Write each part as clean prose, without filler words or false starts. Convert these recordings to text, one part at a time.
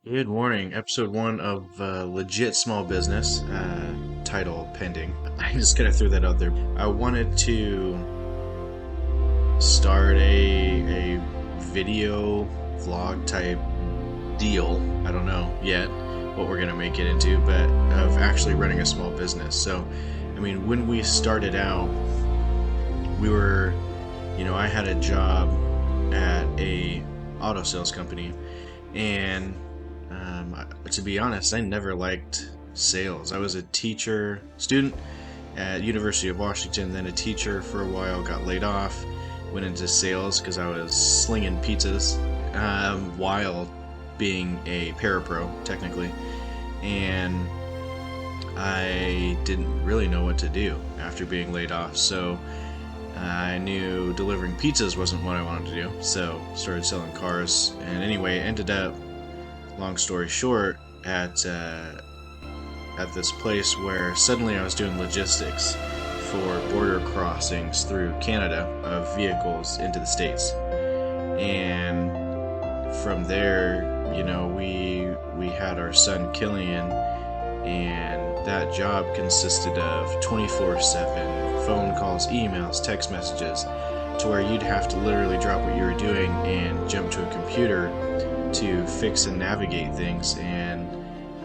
Good morning. Episode one of Legit Small Business, title pending. I'm just gonna throw that out there. I wanted to start a video vlog type deal. I don't know yet what we're gonna make it into, but of actually running a small business. So, I mean, when we started out, we were, I had a job at a auto sales company, and to be honest, I never liked sales. I was a student at University of Washington, then a teacher for a while, got laid off, went into sales because I was slinging pizzas while being a parapro, technically. And I didn't really know what to do after being laid off, so I knew delivering pizzas wasn't what I wanted to do, so started selling cars. And anyway, ended up, long story short, at this place where suddenly I was doing logistics for border crossings through Canada of vehicles into the States. And from there, we had our son Killian, and that job consisted of 24/7 phone calls, emails, text messages, to where you'd have to literally drop what you were doing and jump to a computer to fix and navigate things. And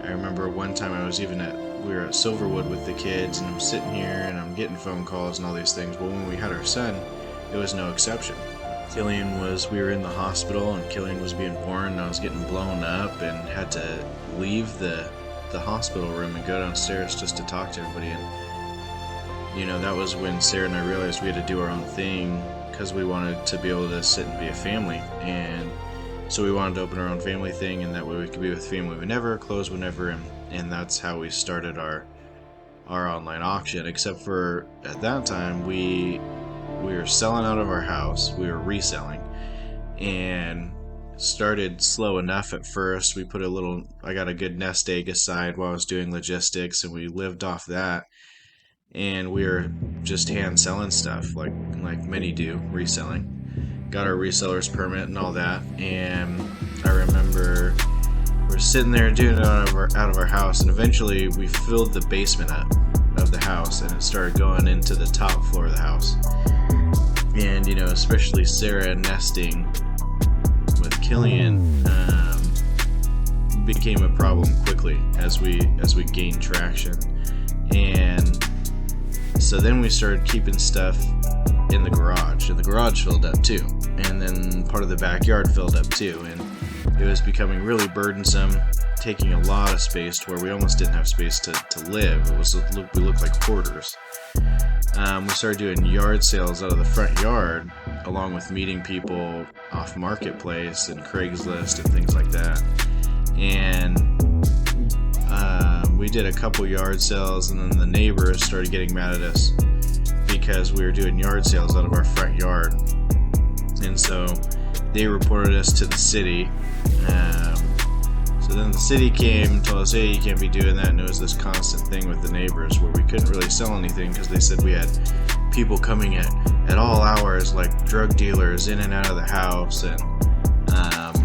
I remember one time we were at Silverwood with the kids, and I'm sitting here and I'm getting phone calls and all these things. Well, when we had our son, it was no exception. We were in the hospital, and Killian was being born, and I was getting blown up and had to leave the hospital room and go downstairs just to talk to everybody. And that was when Sarah and I realized we had to do our own thing, because we wanted to be able to sit and be a family. And so we wanted to open our own family thing, and that way we could be with family whenever, close whenever, and that's how we started our online auction. Except for at that time we were selling out of our house, we were reselling, and started slow enough at first. I got a good nest egg aside while I was doing logistics, and we lived off that. And we were just hand selling stuff like many do, reselling. Got our reseller's permit and all that, and I remember we're sitting there doing it out of our house, and eventually we filled the basement up of the house, and it started going into the top floor of the house. And especially Sarah nesting with Killian became a problem quickly as we gained traction. And so then we started keeping stuff in the garage, and the garage filled up too, and then part of the backyard filled up too, and it was becoming really burdensome, taking a lot of space to where we almost didn't have space to live. We looked like hoarders. We started doing yard sales out of the front yard, along with meeting people off Marketplace and Craigslist and things like that. And we did a couple yard sales, and then the neighbors started getting mad at us because we were doing yard sales out of our front yard. And so they reported us to the city. So then the city came and told us, hey, you can't be doing that. And it was this constant thing with the neighbors where we couldn't really sell anything because they said we had people coming at all hours, like drug dealers, in and out of the house, and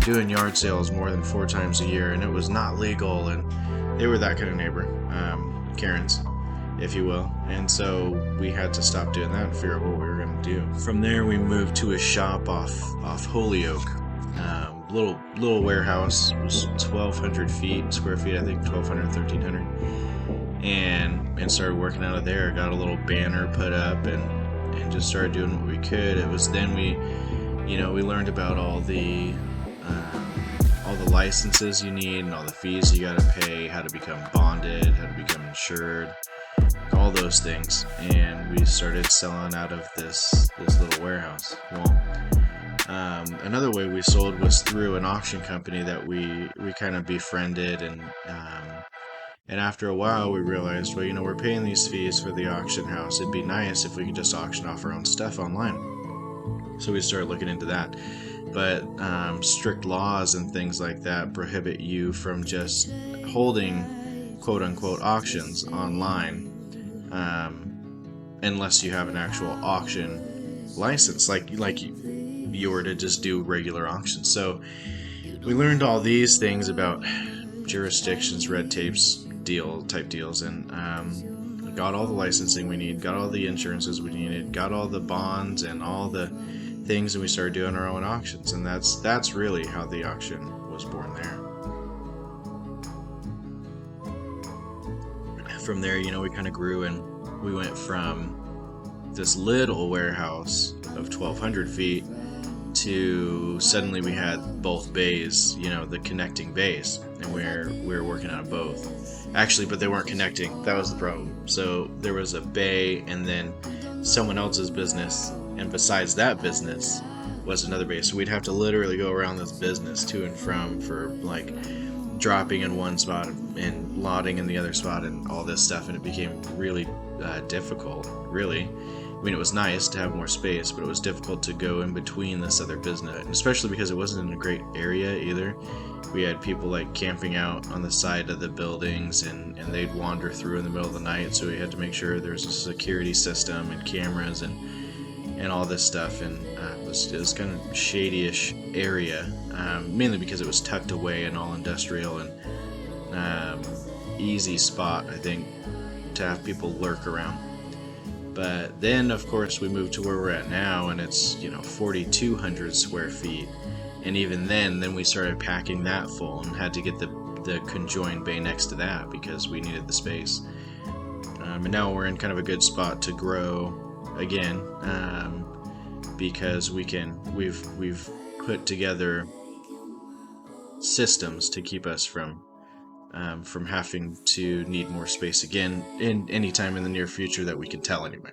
doing yard sales more than 4 times a year, and it was not legal. And they were that kind of neighbor, Karens, if you will. And so we had to stop doing that and figure out what we were going to do. From there, we moved to a shop off Holyoke. Little warehouse. It was 1,200 square feet, I think 1,200, 1,300. And started working out of there. Got a little banner put up and just started doing what we could. It was then we learned about all the licenses you need and all the fees you got to pay, how to become bonded, how to become insured, all those things. And we started selling out of this little warehouse. Well, another way we sold was through an auction company that we kind of befriended, and after a while we realized, well, we're paying these fees for the auction house. It'd be nice if we could just auction off our own stuff online. So we started looking into that. But strict laws and things like that prohibit you from just holding quote-unquote auctions online unless you have an actual auction license, like you were to just do regular auctions. So we learned all these things about jurisdictions, red tapes, type deals, and got all the licensing we need, got all the insurances we needed, got all the bonds and all the things, and we started doing our own auctions. And that's really how the auction was born there. From there, we kind of grew, and we went from this little warehouse of 1,200 feet to suddenly we had both bays, the connecting bays, and we were working on both. Actually, but they weren't connecting. That was the problem. So there was a bay and then someone else's business, and besides that business was another bay. So we'd have to literally go around this business to and from for like dropping in one spot and loading in the other spot and all this stuff, and it became really difficult, really. I mean, it was nice to have more space, but it was difficult to go in between this other business, especially because it wasn't in a great area either. We had people like camping out on the side of the buildings, and they'd wander through in the middle of the night, so we had to make sure there was a security system and cameras and all this stuff, and it was kind of shady-ish area, mainly because it was tucked away and all industrial, and easy spot, I think, to have people lurk around. But then, of course, we moved to where we're at now, and it's 4,200 square feet. And even then we started packing that full and had to get the conjoined bay next to that because we needed the space. And now we're in kind of a good spot to grow again, because we've put together systems to keep us from having to need more space again in any time in the near future that we can tell anyway.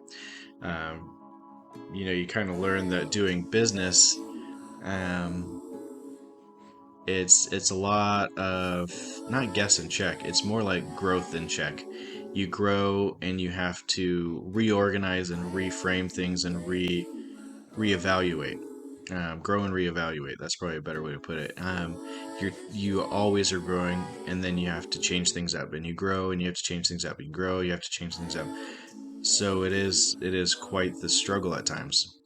You kind of learn that doing business, it's a lot of not guess and check. It's more like growth and check. You grow and you have to reorganize and reframe things and reevaluate. Grow and reevaluate. That's probably a better way to put it. You always are growing, and then you have to change things up, and you grow and you have to change things up. You grow, you have to change things up. So it is quite the struggle at times.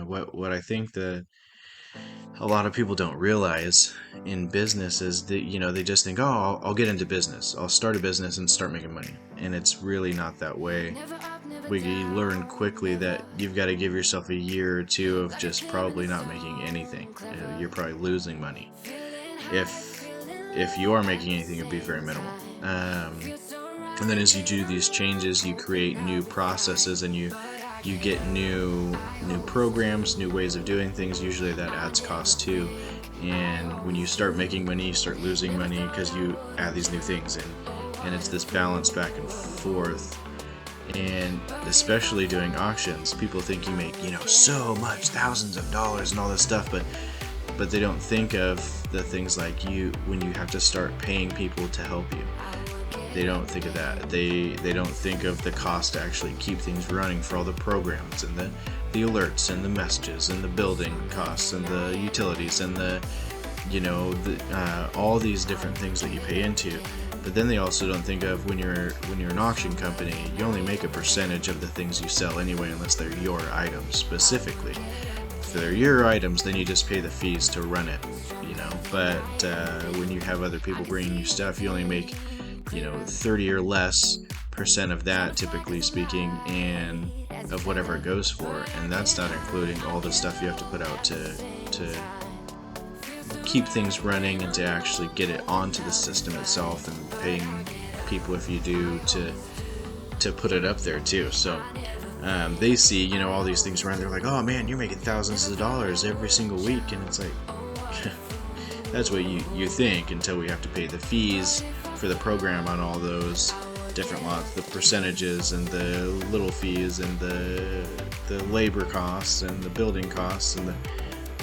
What I think that a lot of people don't realize in business is that they just think, oh, I'll get into business, I'll start a business and start making money, and it's really not that way. We learn quickly that you've got to give yourself a year or two of just probably not making anything. You're probably losing money. If you are making anything, it'd be very minimal. And then as you do these changes, you create new processes, and you get new programs, new ways of doing things. Usually that adds cost too. And when you start making money, you start losing money because you add these new things, and it's this balance back and forth. And especially doing auctions, people think you make so much, thousands of dollars and all this stuff, but they don't think of the things like when you have to start paying people to help you. They don't think of that. They don't think of the cost to actually keep things running for all the programs and the alerts and the messages and the building costs and the utilities and all these different things that you pay into. But then they also don't think of when you're an auction company, you only make a percentage of the things you sell anyway, unless they're your items specifically. If they're your items, then you just pay the fees to run it, But when you have other people bringing you stuff, you only make 30 or less % of that, typically speaking, and of whatever it goes for. And that's not including all the stuff you have to put out to keep things running and to actually get it onto the system itself, and paying people, if you do, to put it up there too. So they see all these things around. They're like, oh man, you're making thousands of dollars every single week, and it's like that's what you think, until we have to pay the fees for the program on all those different lots, the percentages and the little fees and the labor costs and the building costs, and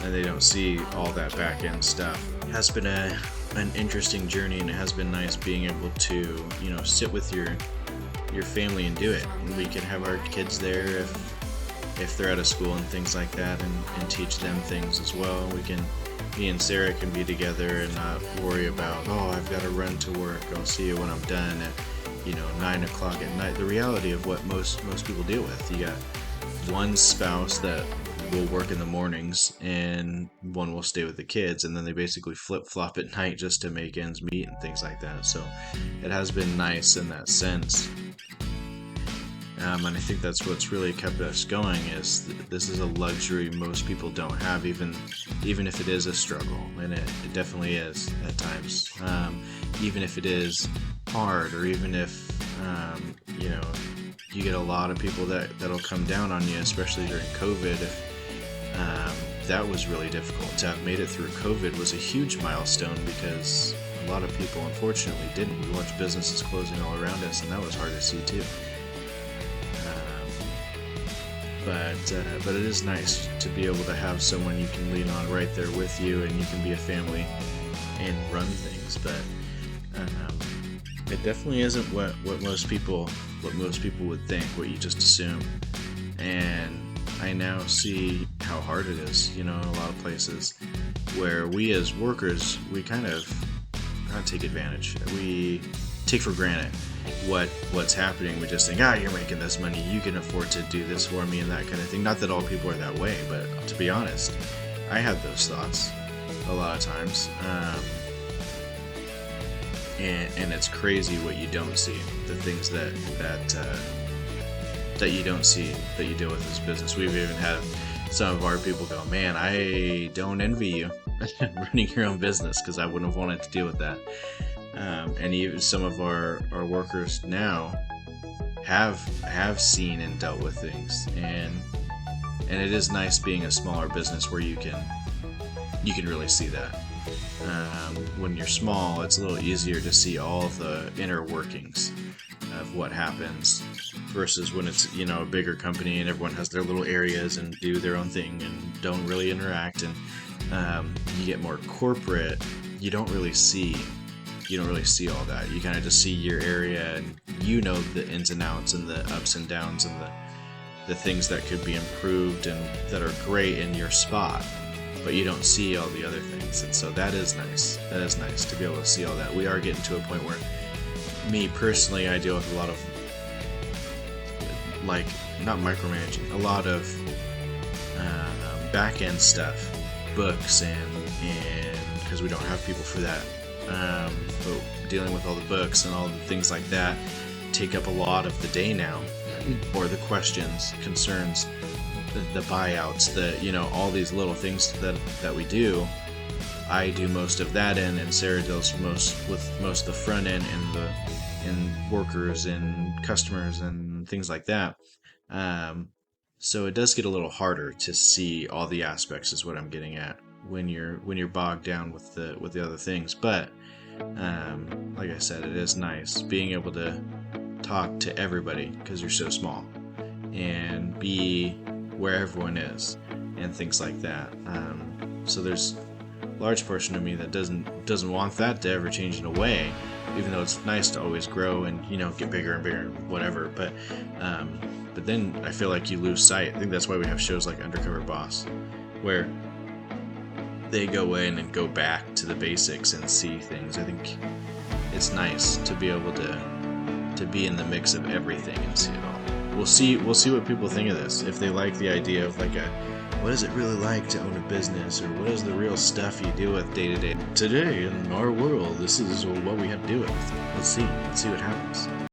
they don't see all that back end stuff. It has been an interesting journey, and it has been nice being able to sit with your family and do it. And we can have our kids there if they're out of school and things like that, and teach them things as well. Me and Sarah can be together and not worry about, oh, I've got to run to work, I'll see you when I'm done at 9 o'clock at night. The reality of what most people deal with. You got one spouse that will work in the mornings and one will stay with the kids, and then they basically flip-flop at night just to make ends meet and things like that. So it has been nice in that sense. And I think that's what's really kept us going, is this is a luxury most people don't have, even if it is a struggle, and it definitely is at times. Even if it is hard, or even if you get a lot of people that'll come down on you, especially during COVID. That was really difficult. To have made it through COVID was a huge milestone, because a lot of people unfortunately didn't. We watched businesses closing all around us, and that was hard to see too. But it is nice to be able to have someone you can lean on right there with you, and you can be a family and run things. But it definitely isn't what most people would think, what you just assume. And I now see how hard it is, in a lot of places where we as workers, we kind of not take advantage. We take for granted what's happening. We just think, you're making this money, you can afford to do this for me, and that kind of thing. Not that all people are that way, but to be honest, I had those thoughts a lot of times. And it's crazy what you don't see, the things that you don't see that you deal with in this business. We've even had some of our people go, man, I don't envy you running your own business, because I wouldn't have wanted to deal with that. And even some of our workers now have seen and dealt with things, and it is nice being a smaller business where you can really see that. When you're small, it's a little easier to see all the inner workings of what happens, versus when it's a bigger company and everyone has their little areas and do their own thing and don't really interact, and you get more corporate. You don't really see all that. You kind of just see your area, and the ins and outs and the ups and downs and the things that could be improved and that are great in your spot, but you don't see all the other things. And so that is nice. That is nice to be able to see all that. We are getting to a point where, me personally, I deal with a lot of, not micromanaging, a lot of back-end stuff, books, and because we don't have people for that. But dealing with all the books and all the things like that take up a lot of the day now, or the questions, concerns, the buyouts, all these little things that we do. I do most of that end, and Sarah deals most of the front end and workers and customers and things like that. So it does get a little harder to see all the aspects, is what I'm getting at, when you're bogged down with the other things. But like I said, it is nice being able to talk to everybody, because you're so small, and be where everyone is and things like that. So there's a large portion of me that doesn't want that to ever change in a way, even though it's nice to always grow and get bigger and bigger and whatever. But then I feel like you lose sight. I think that's why we have shows like Undercover Boss, where they go in and go back to the basics and see things. I think it's nice to be able to be in the mix of everything and see it all. We'll see what people think of this. If they like the idea of what is it really like to own a business, or what is the real stuff you deal with day to day. Today in our world, this is what we have to deal with. Let's see what happens.